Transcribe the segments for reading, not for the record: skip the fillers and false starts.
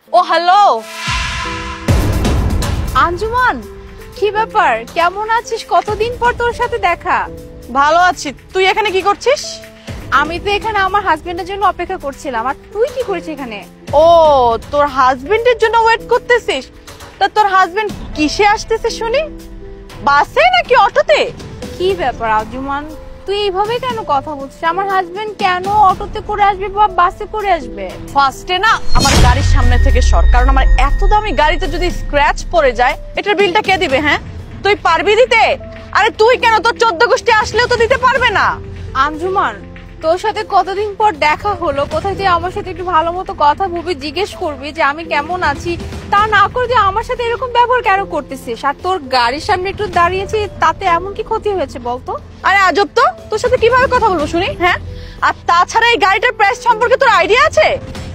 ও hello Anjuman, কি ব্যাপার? কেমন আছিস? কতদিন পর তোর সাথে দেখা। ভালো আছি, তুই এখানে কি করছিস? আমি তো এখানে আমার হাজবেন্ডের জন্য অপেক্ষা করছিলাম। আর তুই কি করিস এখানে? ও, তোর হাজবেন্ডের জন্য ওয়েট করতেছিস? তা তোর হাজবেন্ড কিসে আসতেছে শুনি? বাসে নাকি অটোতে? কি ব্যাপার আঞ্জুমান, তুই এইভাবে কেন কথা বলছিস? আমার হাজবেন্ড কেন অটোতে করে আসবে বা বাসে করে আসবে? ফার্স্টে না আমার গাড়ির সামনে থেকে সর, কারণ আমার এত দামি গাড়িতে যদি স্ক্র্যাচ পড়ে যায় এটার বিলটা কে দিবে? হ্যাঁ, তুই পারবি দিতে? আরে তুই কেন, তোর 14 গোষ্ঠী আসলেও তো দিতে পারবে না। আঞ্জুমান, তোর সাথে কতদিন পর দেখা হলো, কোথায় যে আমার সাথে একটু ভালো মতো কথা বলবি, জিজ্ঞেস করবি যে আমি কেমন আছি, তা না করে যে আমার সাথে এরকম ব্যবহার কেন করতেছিস? আর তোর গাড়ির সামনে একটু দাঁড়িয়েছি, তাতে এমন কি ক্ষতি হয়েছে বলতো? আরে আজব তো, তোর সাথে কিভাবে কথা বলবো শুনি? হ্যাঁ, আর তাছাড়া এই গাড়িটার প্রাইস সম্পর্কে তোর আইডিয়া আছে?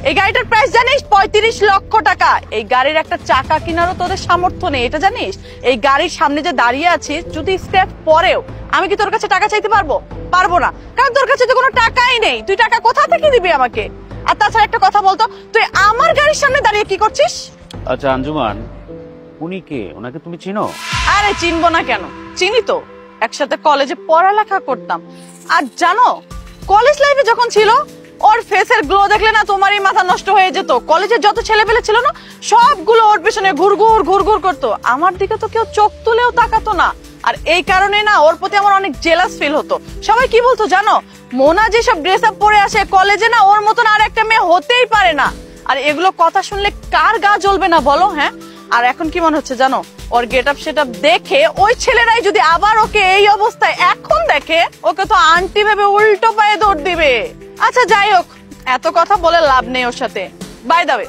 এই গাড়িটার প্রাইস জানিস? 35 লক্ষ টাকা। এই গাড়ির একটা চাকা কেনারও তোদের সামর্থ্য নেই, এটা জানিস? এই গাড়ির সামনে যে দাঁড়িয়ে আছিস, যদি স্ক্র্যাচ পরেও আমি কি তোর কাছে টাকা চাইতে পারবো? পারবো না, কারণ তোর কাছে তো কোনো টাকাই নেই। তুই টাকা কোথা থেকে দিবি আমাকে? আর তাছাড়া একটা কথা বলতো, তুই আমার গাড়ির সামনে দাঁড়িয়ে কি করছিস? আচ্ছা আঞ্জুমান, উনি কে? ওনাকে তুমি চিনো? আরে চিনবো না কেন, চিনি তো, একসাথে কলেজে পড়ালেখা করতাম। আর জানো, কলেজ লাইফে যখন ছিল, ওর ফেসের গ্লো দেখলে না তোমারই মাথা নষ্ট হয়ে যেত। কলেজের যত ছেলেপেলে ছিল না, সবগুলো ওর পেছনে ঘুরঘুর ঘুরঘুর করতো। আমার দিকে তো কেউ চোখ তুলেও তাকাতো না। আর এই কারণে না ওর প্রতি আমার অনেক জেলাস ফিল হতো। সবাই কি বলতো জানো, মোনা যেসব ড্রেস আপ পরে আসে কলেজে, না ওর মতন আর একটা মেয়ে হতেই পারে না। আর এগুলো কথা শুনলে কার গা জ্বলবে না বলো? হ্যাঁ, আর এখন কি মনে হচ্ছে জানো, ওর গেট আপ সেট আপ দেখে ওই ছেলেরাই যদি আবার ওকে এই অবস্থায় এখন দেখে, ওকে তো আন্টি ভেবে উল্টো পায়ে দৌড় দিবে। আচ্ছা যাই হোক, এত কথা বলে লাভ নেই ওর সাথে। By the way,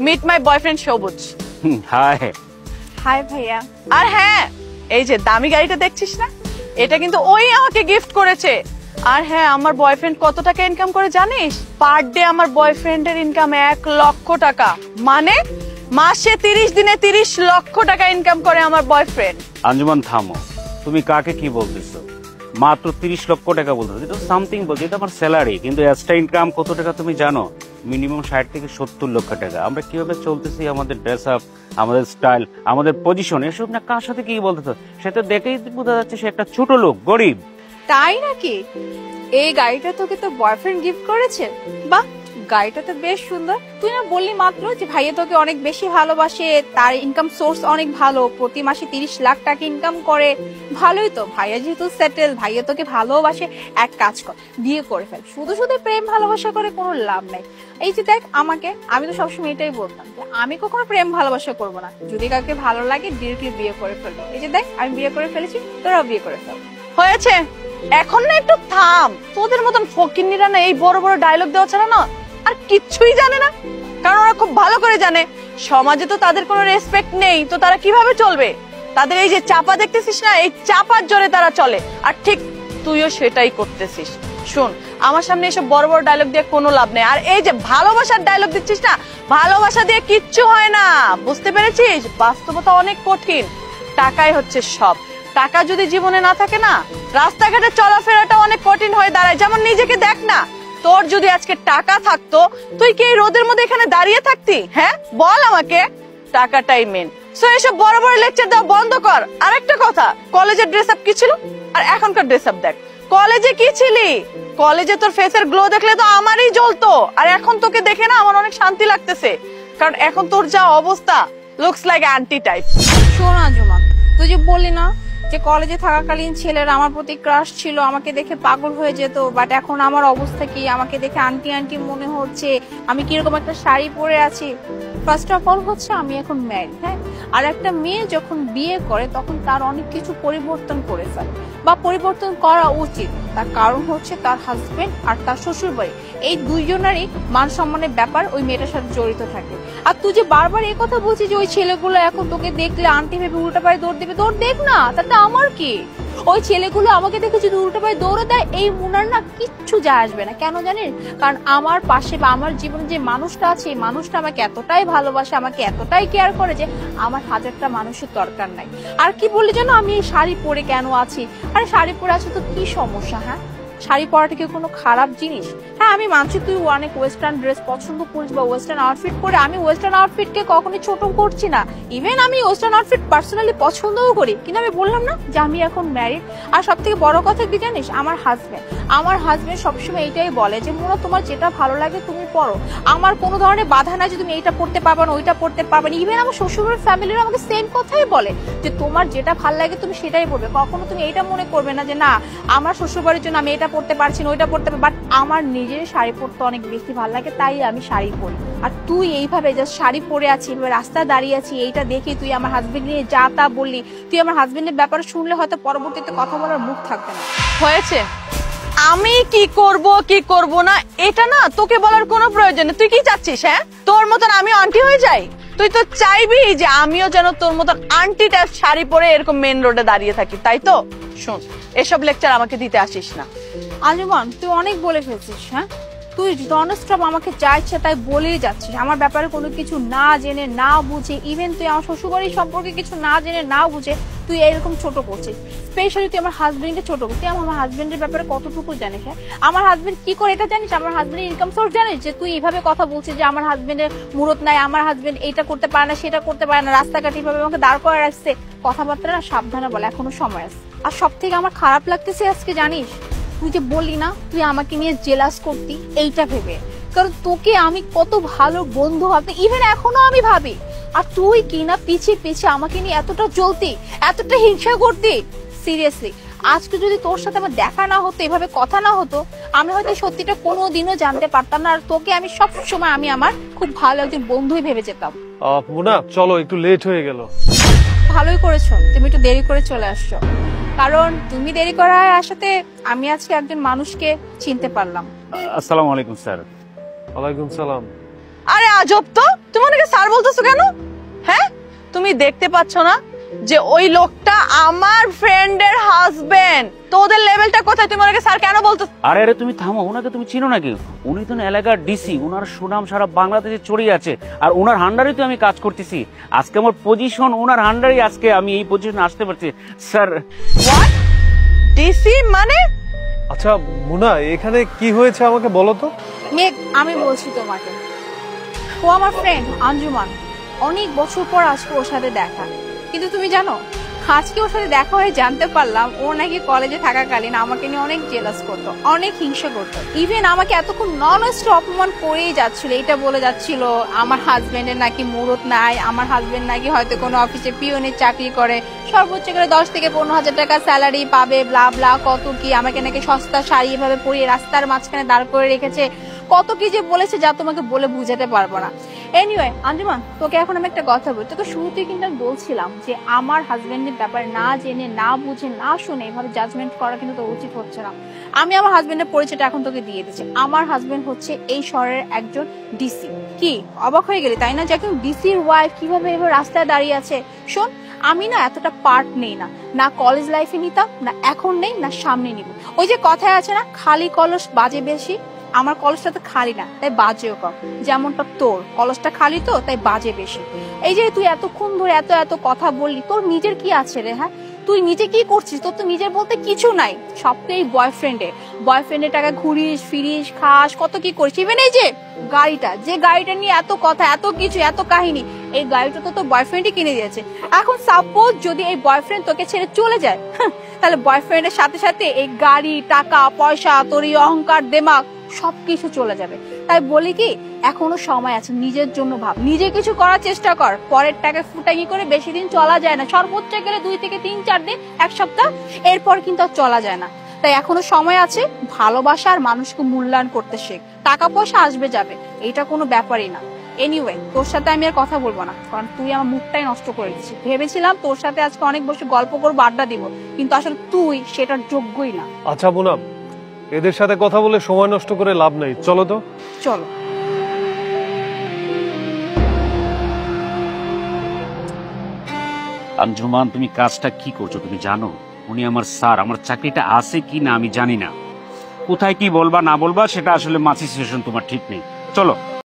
meet my boyfriend Sabuj. Hi. Hi ভাইয়া। আর হ্যাঁ, এই যে দামি গাড়িটা দেখছিস না, এটা কিন্তু ওই আমাকে গিফট করেছে। আর হ্যাঁ, আমার বয়ফ্রেন্ড কত টাকা ইনকাম করে জানিস? পার ডে আমার বয়ফ্রেন্ডের ইনকাম 1 লক্ষ টাকা। মানে মাসে 30 দিনে 30 লক্ষ টাকা ইনকাম করে আমার বয়ফ্রেন্ড। আঞ্জুমান থামো, তুমি কাকে কি বলতেছো? মাত্র 30 লক্ষ টাকা বলতেছো, এটা সামথিং বলছো, এটা আমার স্যালারি। কিন্তু এক্সট্রা ইনকাম কত টাকা তুমি জানো? মিনিমাম 60 থেকে 70 লক্ষ টাকা। আমরা কিভাবে চলতেছি, আমাদের ড্রেস আপ, আমাদের স্টাইল, আমাদের পজিশন, এসব না কার সাথে কি বলতেছো? সেটা দেখেই বোঝা যাচ্ছে সে একটা ছোট লোক, গরিব। তাই নাকি? এই গাড়িটা তোকে তো বয়ফ্রেন্ড গিফট করেছে? বাহ, গাড়িটা তো বেশ সুন্দর। তুই না বললি মাত্র যে ভাইয়া তোকে অনেক বেশি ভালোবাসে, তার ইনকাম সোর্স অনেক ভালো, প্রতি মাসে 30 লাখ টাকা ইনকাম করে। ভালোই তো, ভাইয়া যেহেতু সেটেল, ভাইয়া তোকে ভালোবাসে, এক কাজ কর, বিয়ে করে ফেল। শুধু শুধু প্রেম ভালোবাসা করে কোনো লাভ নাই। এই যে দেখ আমাকে, আমি তো সবসময় এটাই বলতাম যে আমি কখনো প্রেম ভালোবাসা করবো না, যদি কাউকে ভালো লাগে ডিরেক্টলি বিয়ে করে ফেলবো। এই যে দেখ আমি বিয়ে করে ফেলেছি, তোরাও বিয়ে করে ফেল। হয়েছে, এখন না একটু থাম। তোদের মতন ফকিন্নিরা না এই বড় বড় ডায়লগ দেওয়া ছাড়া না আর কিচ্ছুই জানে না। কারণ ওরা খুব ভালো করে জানে সমাজে তো তাদের কোনো রেসপেক্ট নেই, তো তারা কিভাবে চলবে? তাদের এই যে চাপা দেখতেছিস না, এই চাপার জোরে তারা চলে। আর ঠিক তুইও সেটাই করতেছিস। শোন, আমার সামনে এসব বড় বড় ডায়লগ দিয়ে কোনো লাভ নেই। আর এই যে ভালোবাসার ডায়লগ দিচ্ছিস না, ভালোবাসা দিয়ে কিচ্ছু হয় না, বুঝতে পেরেছিস? বাস্তবতা অনেক কঠিন। টাকাই হচ্ছে সব। টাকা যদি জীবনে না থাকে না, রাস্তাঘাটে চলাফেরাটা অনেক কঠিন হয়ে দাঁড়ায়। যেমন নিজেকে দেখ না, তোর যদি আজকে টাকা থাকতো, তুই কি এই রোদের মধ্যে এখানে দাঁড়িয়ে থাকতি? হ্যাঁ বল আমাকে, টাকাটাই মেন। সো এসব বড় বড় লেকচার দেওয়া বন্ধ কর। আরেকটা কথা, কলেজের ড্রেস আপ কি ছিল আর এখনকার ড্রেস আপ দেখ। কলেজে কি ছিলি? কলেজে তোর ফেসের গ্লো দেখলে তো আমারই জ্বলতো। আর এখন তোকে দেখে না আমার অনেক শান্তি লাগতেছে, কারণ এখন তোর যা অবস্থা, লুকস লাইক অ্যান্টি টাইপ। শোন আঞ্জুমান, তুই যে বললি না যে কলেজে থাকাকালীন ছেলেরা আমার প্রতি ক্রাশ ছিল, আমাকে দেখে পাগল হয়ে যেত, বাট এখন আমার অবস্থা কি, আমাকে দেখে আন্টি আন্টি মনে হচ্ছে, আমি কিরকম একটা শাড়ি পরে আছি। ফার্স্ট অফ অল হচ্ছে আমি এখন ম্যারিড, হ্যাঁ। আর একটা মেয়ে যখন বিয়ে করে তখন তার অনেক কিছু পরিবর্তন করে ফেলে বা পরিবর্তন করা উচিত। তার কারণ হচ্ছে তার হাজবেন্ড আর তার শ্বশুর বাড়ি, এই দুইজনেরই মান সম্মানের ব্যাপার ওই মেয়েটার সাথে জড়িত থাকে। আর তুই যে বারবার এই কথা বলছিস যে ওই ছেলেগুলো এখন তোকে দেখলে আন্টি ভেবে উল্টা পায়ে দৌড় দেবে, দৌড় দেখ না, তাতে আমার কি? ওই ছেলেগুলো আমাকে দেখে যদি উল্টা পায়ে দৌড়ে দেয়, এই মুনার না কিচ্ছু যায় আসবে না। কেন জানিস? কারণ আমার পাশে বা আমার জীবনে যে মানুষটা আছে, এই মানুষটা আমাকে এতটাই ভালোবাসে, আমাকে এতটাই কেয়ার করে যে আমার হাজারটা মানুষের দরকার নাই। আর কি বললি জানো, আমি এই শাড়ি পরে কেন আছি? আরে শাড়ি পরে আছি তো কি সমস্যা? হ্যাঁ, শাড়ি পরাটা কি কোনো খারাপ জিনিস? হ্যাঁ আমি মানছি তুই অনেক ওয়েস্টার্ন ড্রেস পছন্দ করিস বা ওয়েস্টার্ন আউটফিট পরে, আমি ওয়েস্টার্ন আউটফিটকে কখনোই ছোট করছি না। ইভেন আমি ওয়েস্টার্ন আউটফিট পার্সোনালি পছন্দও করি, কিন্তু আমি বললাম না যে আমি এখন ম্যারিড। আর সব থেকে বড় কথা কি জানিস, আমার হাজবেন্ড সবসময় এইটাই বলে যে মোনা তোমার যেটা ভালো লাগে তুমি পরো, আমার কোনো ধরনের বাধা নাই যে তুমি এইটা পড়তে পারবে না ওইটা পড়তে পারবে না। ইভেন আমার শ্বশুরের ফ্যামিলির আমাকে সেম কথাই বলে যে তোমার যেটা ভালো লাগে তুমি সেটাই পড়বে, কখনো তুমি এইটা মনে করবে না যে না আমার শ্বশুরবাড়ির জন্য আমি এটা পড়তে পারছি না ওইটা পড়তে পারছি। বাট আমার নিজের শাড়ি পরতে অনেক বেশি ভালো লাগে, তাই আমি শাড়ি পরি। আর তুই এইভাবে জাস্ট শাড়ি পরে আছি, এভাবে রাস্তায় দাঁড়িয়ে আছি, এইটা দেখে তুই আমার হাজবেন্ড নিয়ে যা তা বললি। তুই আমার হাজবেন্ডের ব্যাপারে শুনলে হয়তো পরবর্তীতে কথা বলার মুখ থাকবে না। হয়েছে, আমি কি করব না এটা না তোকে বলার কোনো প্রয়োজন নেই। তুই কি চাচ্ছিস? হ্যাঁ তোর মতন আমি আন্টি হয়ে যাই? তুই তো চাইবি যে আমিও যেন তোর মতন আন্টি টাইপ শাড়ি পরে এরকম মেন রোডে দাঁড়িয়ে থাকি, তাই তো? শোন, এসব লেকচার আমাকে দিতে আসিস না। আঞ্জুমান তুই অনেক বলে ফেলছিস। হ্যাঁ তুই ননস্টপ আমাকে যা ইচ্ছে তাই বলেই যাচ্ছিস, আমার ব্যাপারে কোনো কিছু না জেনে না বুঝে। ইভেন তুই আমার শ্বশুরবাড়ির সম্পর্কে কিছু না জেনে না বুঝে তুই এরকম ছোট করছিস। স্পেশালি তুই আমার হাজবেন্ডকে ছোট করছিস। তুই আমার হাজবেন্ডের ব্যাপারে কতটুকু জানিস? হ্যাঁ আমার হাজবেন্ড কি করে এটা জানিস? আমার হাজবেন্ডের ইনকাম সোর্স জানিস? যে তুই এইভাবে কথা বলছিস যে আমার হাজবেন্ডের মুরত নাই, আমার হাজবেন্ড এইটা করতে পারে না সেটা করতে পারে না, রাস্তাঘাট এইভাবে আমাকে দাঁড় করে রাখছে। কথাবার্তা না সাবধানে বলে, এখনো সময় আছে। আর সব থেকে আমার খারাপ লাগতেছে আজকে জানিস, তুই যে বললি না তুই আমাকে নিয়ে জেলাস করতি, এইটা ভেবে। কারণ তোকে আমি কত ভালো বন্ধু ভাবতে, ইভেন এখনো আমি ভাবি। আর তুই কি না পিছিয়ে আমাকে নিয়ে এতটা চলতি, এতটা হিংসা করতি। সিরিয়াসলি আজকে যদি তোর সাথে আমার দেখা না হতো, এভাবে কথা না হতো, আমি হয়তো সত্যিটা কোনোদিনও জানতে পারতাম না। আর তোকে আমি সব সময় আমি আমার খুব ভালো একজন বন্ধুই ভেবে যেতাম। মুনা চলো, একটু লেট হয়ে গেল। ভালোই করেছো, তুমি একটু দেরি করে চলে আসছো। কারণ তুমি দেরি করার আসাতে আমি আজকে একজন মানুষকে চিনতে পারলাম। আসসালামু আলাইকুম স্যার। ওয়ালাইকুম সালাম। আরে আজব তো, তুমি ওনাকে স্যার বলতেছো কেন? হ্যাঁ তুমি দেখতে পাচ্ছ না যে ওই লোকটা আমার ফ্রেন্ডের হাজবেন্ড? তো ওদের লেভেলটা কোথায়? তুমি ওনাকে স্যার কেন বলতো? আরে আরে তুমি থামো, ওনাকে তুমি চিনো নাকি? উনি তো এলাকার ডিসি, ওনার সুনাম সারা বাংলাদেশে ছড়িয়ে আছে। আর ওনার হান্ডারে তো আমি কাজ করতেছি। আজকে আমার পজিশন ওনার হান্ডারে, আজকে আমি এই পজিশনে আসতে পারছি স্যার। হোয়াট? ডিসি মানে? আচ্ছা মুনা, এখানে কি হয়েছে আমাকে বলো তো। মেঘ আমি বলছি তোমাকে, ও আমার ফ্রেন্ড আঞ্জুমান। অনেক বছর পর আজকে ওর সাথে দেখা, কিন্তু তুমি জানো আজকে ওর সাথে দেখা হয়ে জানতে পারলাম ও নাকি কলেজে থাকাকালীন আমাকে নিয়ে অনেক জেলাস করতো, অনেক হিংসা করতো। ইভেন আমাকে এতক্ষণ ননস্টপ অপমান করেই যাচ্ছিল, এটা বলে যাচ্ছিল আমার হাজবেন্ডের নাকি মুরত নাই, আমার হাজবেন্ড নাকি হয়তো কোনো অফিসে পিওনের চাকরি করে, সর্বোচ্চ করে 10 থেকে 15,000 টাকা স্যালারি পাবে, ব্লা ব্লা কত কি। আমাকে নাকি সস্তা শাড়ি এভাবে পরিয়ে রাস্তার মাঝখানে দাঁড় করে রেখেছে, কত কি যে বলেছে যা তোমাকে বলে বুঝাতে পারবো না। এনিওয়ে আঞ্জুমান, তোকে এখন আমি একটা কথা বলি। তোকে শুরুতেই কিন্তু আমি বলছিলাম যে আমার হাজবেন্ডের ব্যাপারে না জেনে না বুঝে না শুনে এভাবে জাজমেন্ট করা কিন্তু তোর উচিত হচ্ছে না। আমি আমার হাজবেন্ডের পরিচয়টা এখন তোকে দিয়ে দিচ্ছি। আমার হাজবেন্ড হচ্ছে এই শহরের একজন ডিসি। কি অবাক হয়ে গেলি তাই না, যে একজন ডিসির ওয়াইফ কিভাবে এভাবে রাস্তায় দাঁড়িয়ে আছে? শোন, আমি না এতটা পার্ট নেই না, না কলেজ লাইফে নিতাম, না এখন নেই, না সামনে নিব। ওই যে কথায় আছে না, খালি কলস বাজে বেশি। আমার কলসটা তো খালি না, তাই বাজেও কম। যেমনটা তোর কলসটা খালি তো তাই বাজে বেশি। এই যে তুই এতক্ষণ ধরে এত কথা বললি, তোর নিজের কি আছে রে? হ্যাঁ তুই নিজে কি করছিস? তোর তো নিজের বলতে কিছু নাই, সবটাই বয়ফ্রেন্ডের টাকা ঘুরিস ফিরিস খাস, কত কি করিস। ইভেন এই যে গাড়িটা নিয়ে এত কথা এত কিছু এত কাহিনী, এই গাড়িটা তো তোর বয়ফ্রেন্ডই কিনে দিয়েছে। এখন সাপোজ যদি এই বয়ফ্রেন্ড তোকে ছেড়ে চলে যায়, তাহলে বয়ফ্রেন্ডের সাথে সাথে এই গাড়ি টাকা পয়সা তোর এই অহংকার দেমাগ সবকিছু চলে যাবে। তাই বলি কি, এখনো সময় আছে, নিজের জন্য ভাব, নিজে কিছু করার চেষ্টা কর। পরের টাকা ফুটাঙ্গি করে বেশি দিন চলা যায় না, সর্বোচ্চ গেলে 2 থেকে 3-4 দিন, 1 সপ্তাহ, এরপর কিন্তু আর চলা যায় না। তাই এখনো সময় আছে, ভালোবাসা আর মানুষকে মূল্যায়ন করতে শেখ। টাকা পয়সা আসবে যাবে, এটা কোনো ব্যাপারই না। এনিওয়ে তোর সাথে আমি আর কথা বলবো না, কারণ তুই আমার মুখটাই নষ্ট করে দিচ্ছিস। ভেবেছিলাম তোর সাথে আজকে অনেক বসে গল্প করবো, আড্ডা দিব, কিন্তু আসলে তুই সেটার যোগ্যই না। আচ্ছা মুনা, এদের সাথে কথা বলে সময় নষ্ট করে লাভ নাই, চলো তো। চলো। আঞ্জুমান তুমি কাজটা কি করছো তুমি জানো? উনি আমার স্যার, আমার চাকরিটা আছে কি না আমি জানি না। কোথায় কি বলবা না বলবা সেটা আসলে মাছি সিচুয়েশন তোমার ঠিক নেই। চলো।